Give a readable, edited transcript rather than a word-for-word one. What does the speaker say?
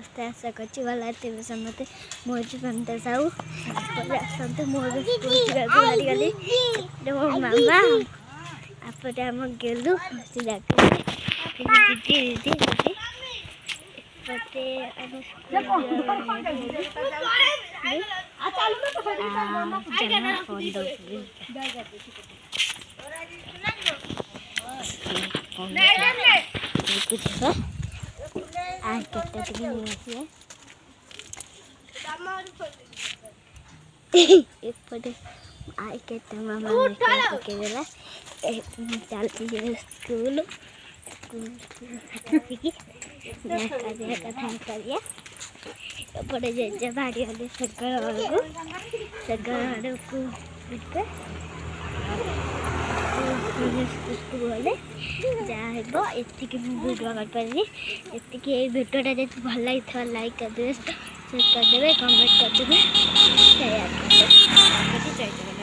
ସମସ୍ତେ ଆଶା କରିଛି ଭଲ ଥିବେ ସମସ୍ତେ। ମୁଁ ହେଉଛି ବନିତା ସାହୁ। ଆସନ୍ତୁ ମୁଁ ଏବେ ସ୍କୁଲ ଯିବାକୁ ବାହାରିଗଲି। ଏପଟେ ମୋ ମାମା ଏପଟେ ଆମ ଗେଲୁ ହସି ଡାକୁଛି ଦିଦି ଦିଦି ଦିଦି। ଏପଟେ ଆମ ସ୍କୁଲ एपटे आई के मामा पकेदेला चलती स्कूल कथा करिए एपटे जेजे भाड़ी गले सगल को गले जहाँ एति भिडियो करपारे एति भिडियोटा जब भल लगी लाइक करदे शेयर करदे कमेंट करदे।